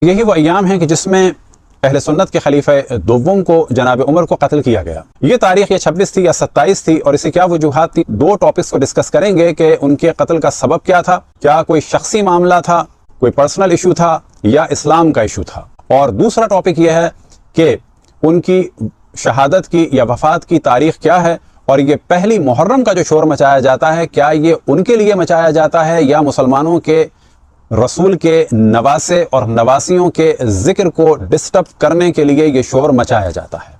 یہی وہ ایام ہیں کہ جس میں اہل سنت کے خلیفہ دوم کو جناب عمر کو قتل کیا گیا. یہ تاریخ یا 26 تھی یا 27 تھی اور اس کی کیا وجوہات تھی؟ دو ٹاپکس کو ڈسکس کریں گے کہ ان کے قتل کا سبب کیا تھا، کیا کوئی شخصی معاملہ تھا، کوئی پرسنل ایشو تھا یا اسلام کا ایشو تھا. اور دوسرا ٹاپک یہ ہے کہ ان کی شہادت کی یا وفات کی تاریخ کیا ہے، اور یہ پہلی محرم کا جو شور مچایا جاتا ہے کیا یہ ان کے لیے مچایا جاتا ہے یا مسلمانوں کے رسول کے نواسے اور نواسیوں کے ذکر کو ڈسٹرب کرنے کے لیے یہ شور مچایا جاتا ہے.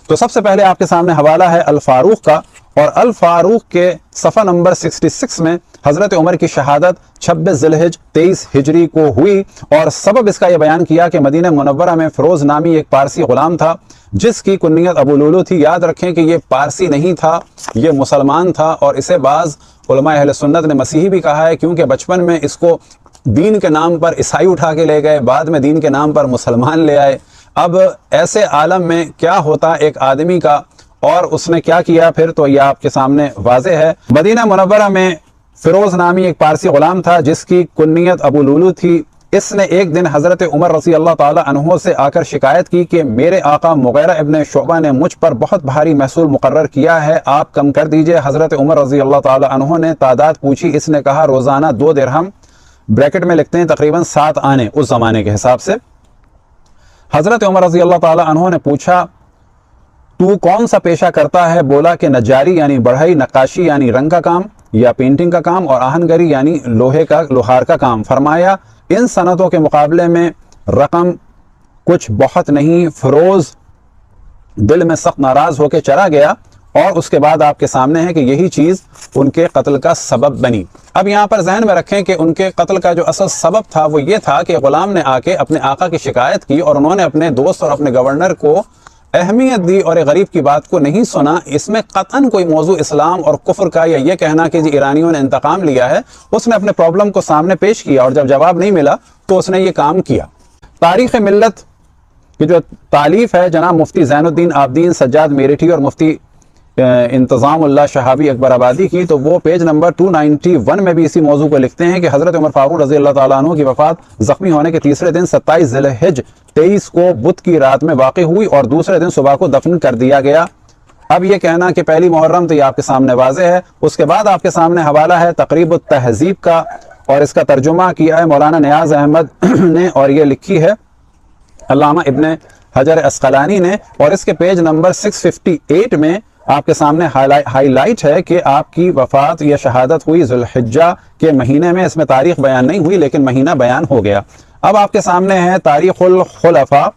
تو سب سے پہلے آپ کے سامنے حوالہ ہے الفاروق کا، اور الفاروق کے صفحہ نمبر 66 میں حضرت عمر کی شہادت 26 ذی الحجہ 23 ہجری کو ہوئی، اور سبب اس کا یہ بیان کیا کہ مدینہ منورہ میں فیروز نامی ایک پارسی غلام تھا جس کی کنیت ابو لولو تھی. یاد رکھیں کہ یہ پارسی نہیں تھا، یہ مسلمان تھا، اور اسے بعض علماء اہل سنت نے مسیحی بھی کہا ہے کیونکہ بچپن میں اس کو دین کے نام پر عیسائی اٹھا کے لے گئے، بعد میں دین کے نام پر مسلمان لے آئے. اب ایسے عالم میں کیا ہوتا ایک آدمی کا، اور اس نے کیا کیا پھر، تو یہ آپ کے سامنے واضح ہے. مدینہ منورہ میں فیروز نامی ایک پارسی غلام تھا جس کی کنیت ابو لولو تھی. اس نے ایک دن حضرت عمر رضی اللہ تعالی عنہ سے آ کر شکایت کی کہ میرے آقا مغیرہ ابن شعبہ نے مجھ پر بہت بھاری محصول مقرر کیا ہے، آپ کم کر دیجئے. حضرت عمر رضی اللہ تعالی عنہ نے تعداد پوچھی. اس نے کہا روزانہ 2 درہم، بریکٹ میں لکھتے ہیں تقریباً 7 آنے اس زمانے کے حساب سے. حضرت عمر رضی اللہ تعالی عنہ نے پوچھا تو کون سا پیشہ کرتا ہے؟ بولا کہ نجاری یعنی بڑھئی، نقاشی یعنی رنگ کا کام یا پینٹنگ کا کام، اور آہنگری یعنی لوہار کا کام. فرمایا ان صنعتوں کے مقابلے میں رقم کچھ بہت نہیں. فیروز دل میں سخت ناراض ہو کے چلا گیا، اور اس کے بعد آپ کے سامنے ہے کہ یہی چیز ان کے قتل کا سبب بنی. اب یہاں پر ذہن میں رکھیں کہ ان کے قتل کا جو اصل سبب تھا وہ یہ تھا کہ غلام نے آ کے اپنے آقا کی شکایت کی، اور انہوں نے اپنے دوست اور اپنے گورنر کو اہمیت دی اور ایک غریب کی بات کو نہیں سنا. اس میں قطعاً کوئی موضوع اسلام اور کفر کا یا یہ کہنا کہ جی ایرانیوں نے انتقام لیا ہے. اس نے اپنے پرابلم کو سامنے پیش کیا، اور جب جواب نہیں ملا تو اس نے یہ کام کیا. تاریخ ملت کی جو تالیف ہے جناب مفتی زین الدین عابدین سجاد میرٹھی اور مفتی انتظام اللہ شہابی اکبر آبادی کی، تو وہ پیج نمبر 291 میں بھی اسی موضوع کو لکھتے ہیں کہ حضرت عمر فاروق رضی اللہ تعالیٰ عنہ کی وفات زخمی ہونے کے تیسرے دن 27 ذی الحجہ 23 کو بدھ کی رات میں واقع ہوئی، اور دوسرے دن صبح کو دفن کر دیا گیا. اب یہ کہنا کہ پہلی محرم تو یہ آپ کے سامنے واضح ہے. اس کے بعد آپ کے سامنے حوالہ ہے تقریب التہذیب کا، اور اس کا ترجمہ کیا ہے مولانا نیاز احمد نے، اور یہ لکھی ہے علامہ ابن حجر عسقلانی نے. اور اس کے پیج نمبر 658 میں آپ کے سامنے ہائی لائٹ ہے کہ آپ کی وفات یا شہادت ہوئی ذو الحجہ کے مہینے میں. اس میں تاریخ بیان نہیں ہوئی لیکن مہینہ بیان ہو گیا. اب آپ کے سامنے ہے تاریخ الخلفاء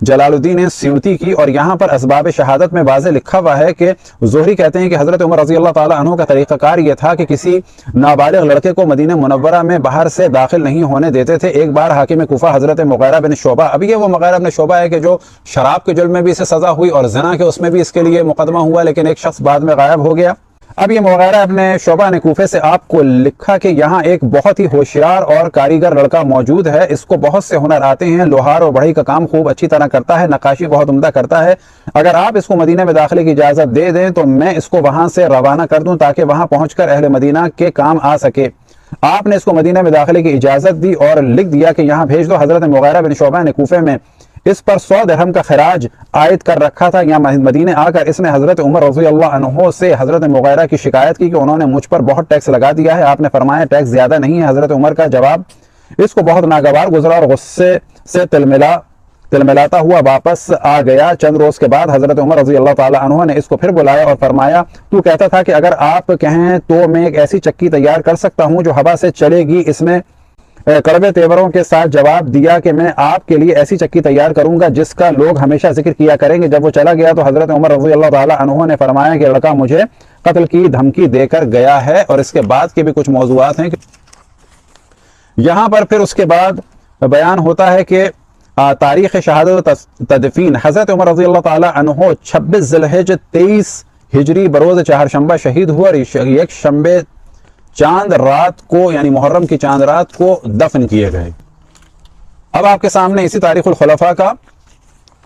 جلال الدین سیوطی کی، اور یہاں پر اسباب شہادت میں واضح لکھا ہوا ہے کہ زہری کہتے ہیں کہ حضرت عمر رضی اللہ تعالی عنہ کا طریقہ کار یہ تھا کہ کسی نابالغ لڑکے کو مدینہ منورہ میں باہر سے داخل نہیں ہونے دیتے تھے. ایک بار حاکم کوفہ حضرت مغیرہ بن شعبہ، اب یہ وہ مغیرہ بن شعبہ ہے کہ جو شراب کے جرم میں بھی اسے سزا ہوئی اور زنا کے اس میں بھی اس کے لیے مقدمہ ہوا، لیکن ایک شخص بعد میں غائب ہو گیا. اب یہ مغیرہ ابن شعبہ نے کوفے سے آپ کو لکھا کہ یہاں ایک بہت ہی ہوشیار اور کاریگر لڑکا موجود ہے، اس کو بہت سے ہنر آتے ہیں، لوہار اور بڑھئی کا کام خوب اچھی طرح کرتا ہے، نقاشی بہت عمدہ کرتا ہے. اگر آپ اس کو مدینہ میں داخلے کی اجازت دے دیں تو میں اس کو وہاں سے روانہ کر دوں تاکہ وہاں پہنچ کر اہل مدینہ کے کام آ سکے. آپ نے اس کو مدینہ میں داخلے کی اجازت دی اور لکھ دیا کہ یہاں بھیج دو. حضرت مغیرہ بن شعبہ نے کوفے میں اس پر 100 درہم کا خراج عائد کر رکھا تھا. یہاں مدینے آ کر اس نے حضرت عمر رضی اللہ عنہ سے حضرت مغیرہ کی شکایت کی کہ انہوں نے مجھ پر بہت ٹیکس لگا دیا ہے. آپ نے فرمایا ٹیکس زیادہ نہیں ہے. حضرت عمر کا جواب اس کو بہت ناگوار گزرا اور غصے سے تلملاتا ہوا واپس آ گیا. چند روز کے بعد حضرت عمر رضی اللہ تعالی عنہ نے اس کو پھر بلایا اور فرمایا تو کہتا تھا کہ اگر آپ کہیں تو میں ایک ایسی چکی تیار کر سکتا ہوں جو ہوا سے چلے گی. اس میں کڑوے تیوروں کے ساتھ جواب دیا کہ میں آپ کے لیے ایسی چکی تیار کروں گا جس کا لوگ ہمیشہ ذکر کیا کریں گے. جب وہ چلا گیا تو حضرت عمر رضی اللہ تعالی عنہ نے فرمایا کہ لڑکا مجھے قتل کی دھمکی دے کر گیا ہے. اور اس کے بعد کے بھی کچھ موضوعات ہیں. یہاں پر پھر اس کے بعد بیان ہوتا ہے کہ تاریخ شہادت و تدفین حضرت عمر رضی اللہ تعالی عنہ 26 ذی الحجہ 23 ہجری بروز چہارشنبہ شہید ہوئے اور یک شنبے چاند رات کو یعنی محرم کی چاند رات کو دفن کیے گئے. اب آپ کے سامنے اسی تاریخ الخلفاء کا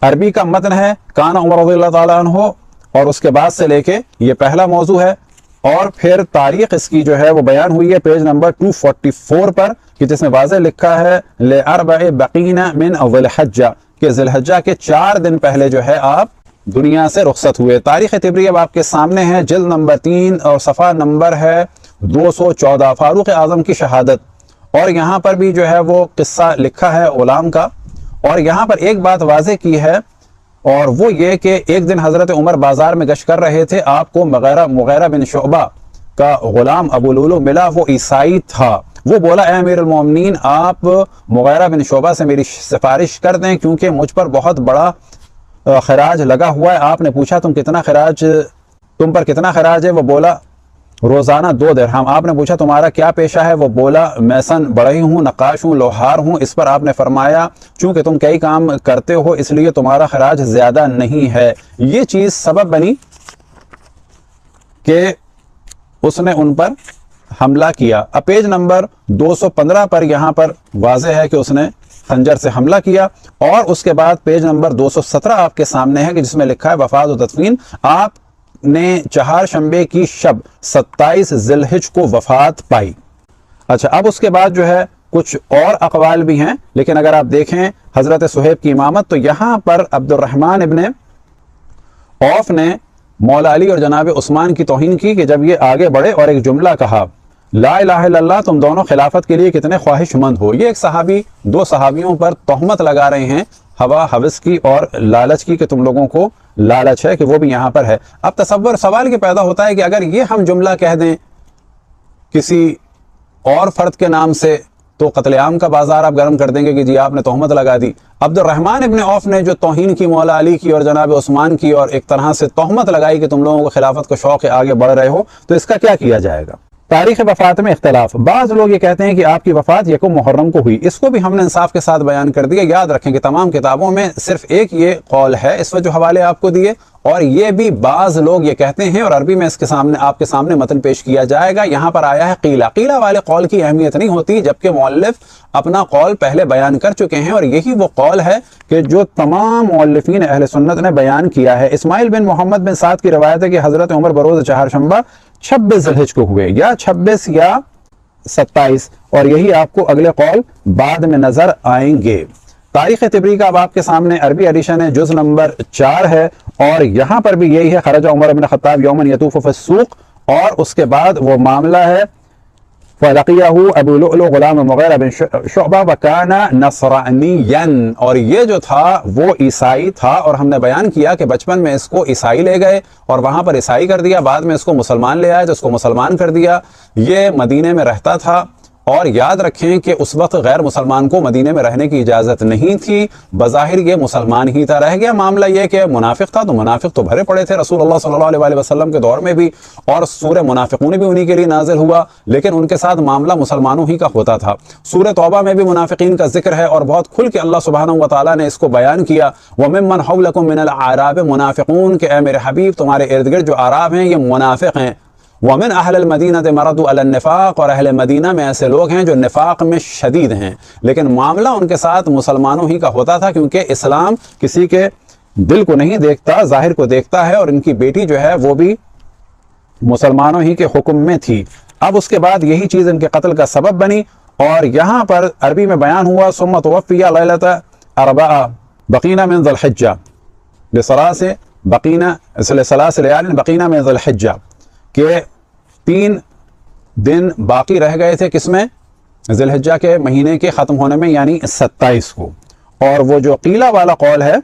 عربی کا متن ہے کان عمر رضی اللہ تعالی عنہ اور اس کے بعد سے لے کے یہ پہلا موضوع ہے. اور پھر تاریخ اس کی جو ہے وہ بیان ہوئی ہے پیج نمبر 244 پر، کہ جس میں واضح لکھا ہے لِأَرْبَعِ بَقِينَ مِنْ ذِی الْحِجَّہ، کہ ذی الحجہ کے 4 دن پہلے جو ہے آپ دنیا سے رخصت ہوئے۔ تاریخ طبری اب آپ کے سامنے ہے، جلد نمبر 3 اور صفحہ نمبر ہے 214، فاروق اعظم کی شہادت۔ اور یہاں پر بھی جو ہے وہ قصہ لکھا ہے غلام کا، اور یہاں پر ایک بات واضح کی ہے، اور وہ یہ کہ ایک دن حضرت عمر بازار میں گشت کر رہے تھے، آپ کو مغیرہ بن شعبہ کا غلام ابو لولو ملا، وہ عیسائی تھا۔ وہ بولا اے امیر المومنین، آپ مغیرہ بن شعبہ سے میری سفارش کر دیں، کیونکہ مجھ پر بہت بڑا خراج لگا ہوا ہے۔ آپ نے پوچھا تم پر کتنا خراج ہے؟ وہ بولا روزانہ 2 درہم۔ آپ نے پوچھا تمہارا کیا پیشہ ہے؟ وہ بولا میسن بڑھئی ہوں، نقاش ہوں، لوہار ہوں۔ اس پر آپ نے فرمایا چونکہ تم کئی کام کرتے ہو اس لیے تمہارا خراج زیادہ نہیں ہے۔ یہ چیز سبب بنی کہ اس نے ان پر حملہ کیا۔ اب پیج نمبر 215 پر یہاں پر واضح ہے کہ اس نے خنجر سے حملہ کیا، اور اس کے بعد پیج نمبر 217 آپ کے سامنے ہے کہ جس میں لکھا ہے وفات و تدفین، آپ نے 4 شنبے کی شب 27 ذی الحجہ کو وفات پائی۔ اچھا، اب اس کے بعد جو ہے کچھ اور اقوال بھی ہیں، لیکن اگر آپ دیکھیں حضرت صہیب کی امامت، تو یہاں پر عبد الرحمن ابن عوف نے مولا علی اور جناب عثمان کی توہین کی کہ جب یہ آگے بڑھے اور ایک جملہ کہا لا الہ الا اللہ، تم دونوں خلافت کے لیے کتنے خواہش مند ہو۔ یہ ایک صحابی 2 صحابیوں پر تہمت لگا رہے ہیں، ہوا ہوس کی اور لالچ کی، کہ تم لوگوں کو لالچ ہے، کہ وہ بھی یہاں پر ہے۔ اب تصور سوال یہ پیدا ہوتا ہے کہ اگر یہ ہم جملہ کہہ دیں کسی اور فرد کے نام سے، تو قتل عام کا بازار آپ گرم کر دیں گے کہ جی آپ نے تہمت لگا دی۔ عبد الرحمن ابن عوف نے جو توہین کی مولا علی کی اور جناب عثمان کی، اور ایک طرح سے تہمت لگائی کہ تم لوگوں کو خلافت کو شوق ہے، آگے بڑھ رہے ہو، تو اس کا کیا کیا جائے گا؟ تاریخ وفات میں اختلاف۔ بعض لوگ یہ کہتے ہیں کہ آپ کی وفات 1 محرم کو ہوئی، اس کو بھی ہم نے انصاف کے ساتھ بیان کر دیا۔ یاد رکھیں کہ تمام کتابوں میں صرف ایک یہ قول ہے، اس وجہ حوالے آپ کو دیے، اور یہ بھی بعض لوگ یہ کہتے ہیں، اور عربی میں اس کے سامنے آپ کے سامنے متن پیش کیا جائے گا۔ یہاں پر آیا ہے قیلہ، قیلہ والے قول کی اہمیت نہیں ہوتی، جبکہ مؤلف اپنا قول پہلے بیان کر چکے ہیں، اور یہی وہ قول ہے کہ جو تمام مؤلفین اہل سنت نے بیان کیا ہے۔ اسماعیل بن محمد بن سعد کی روایت ہے کہ حضرت عمر بروز 4 شنبہ 26 ذی الحجہ کو ہوئے، یا 26 یا 27، اور یہی آپ کو اگلے قول بعد میں نظر آئیں گے۔ تاریخ طبری کا اب آپ کے سامنے عربی ایڈیشن ہے، جز نمبر 4 ہے، اور یہاں پر بھی یہی ہے خرج عمر بن خطاب یومن یطوف فی السوق، اور اس کے بعد وہ معاملہ ہے فَلَقِيَهُ أَبُو لُؤْلُؤَ غلام مغیرہ بن شعبہ وَكَانَ نَصْرَانِيًّا، اور یہ جو تھا وہ عیسائی تھا، اور ہم نے بیان کیا کہ بچپن میں اس کو عیسائی لے گئے اور وہاں پر عیسائی کر دیا، بعد میں اس کو مسلمان لے آئے تو اس کو مسلمان کر دیا۔ یہ مدینے میں رہتا تھا، اور یاد رکھیں کہ اس وقت غیر مسلمان کو مدینے میں رہنے کی اجازت نہیں تھی، بظاہر یہ مسلمان ہی تھا۔ رہ گیا معاملہ یہ کہ منافق تھا، تو منافق تو بھرے پڑے تھے رسول اللہ صلی اللہ علیہ وسلم کے دور میں بھی، اور سورہ منافقون بھی انہی کے لیے نازل ہوا، لیکن ان کے ساتھ معاملہ مسلمانوں ہی کا ہوتا تھا۔ سورہ توبہ میں بھی منافقین کا ذکر ہے، اور بہت کھل کے اللہ سبحانہ وتعالی نے اس کو بیان کیا، وَمِمَّنْ حَوْلَكُم مِّنَ الْأَعْرَابِ مُنَافِقُونَ، کہ اے میرے حبیب تمہارے ارد گرد جو اعراب ہیں یہ منافق ہیں۔ وَمِنْ أَهْلِ الْمَدِينَةِ مَرَضُوا عَلَى النِّفَاقِ، اور اہل مدینہ میں ایسے لوگ ہیں جو نفاق میں شدید ہیں، لیکن معاملہ ان کے ساتھ مسلمانوں ہی کا ہوتا تھا، کیونکہ اسلام کسی کے دل کو نہیں دیکھتا، ظاہر کو دیکھتا ہے، اور ان کی بیٹی جو ہے وہ بھی مسلمانوں ہی کے حکم میں تھی۔ اب اس کے بعد یہی چیز ان کے قتل کا سبب بنی، اور یہاں پر عربی میں بیان ہوا ثم توفی لیلۃ 4 بقین من ذی الحجہ لثلاث لیال بقین من ذی الحجہ، کہ 3 دن باقی رہ گئے تھے کس میں؟ ذی الحجہ کے مہینے کے ختم ہونے میں، یعنی 27 کو۔ اور وہ جو قیلہ والا قول ہے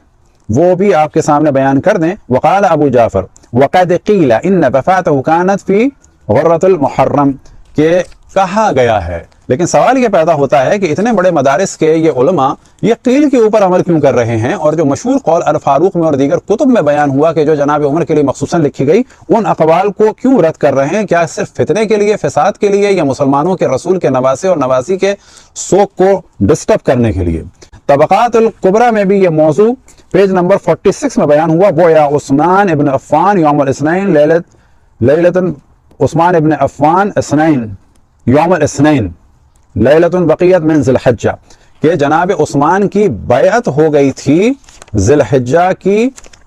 وہ بھی آپ کے سامنے بیان کر دیں۔ وقال ابو جعفر وقد قیل ان وفاتہ کانت فی غرۃ المحرم، کہ کہا گیا ہے، لیکن سوال یہ پیدا ہوتا ہے کہ اتنے بڑے مدارس کے یہ علماء یہ قیل کے اوپر عمل کیوں کر رہے ہیں، اور جو مشہور قول الفاروق میں اور دیگر کتب میں بیان ہوا کہ جو جناب عمر کے لیے مخصوصاً لکھی گئی، ان اقوال کو کیوں رد کر رہے ہیں؟ کیا صرف فتنے کے لیے، فساد کے لیے، یا مسلمانوں کے رسول کے نواسے اور نواسی کے سوگ کو ڈسٹرب کرنے کے لیے؟ طبقات الکبریٰ میں بھی یہ موضوع پیج نمبر 46 میں بیان ہوا۔ وہ یا عثمان ابن عفان یوم الاثنین لیلۃ عثمان ابن عفان اثنین یوم الاثنین لیلۃ بقیت من ذی الحجہ، کہ جناب عثمان کی بیعت ہو گئی تھی ذی الحجہ کی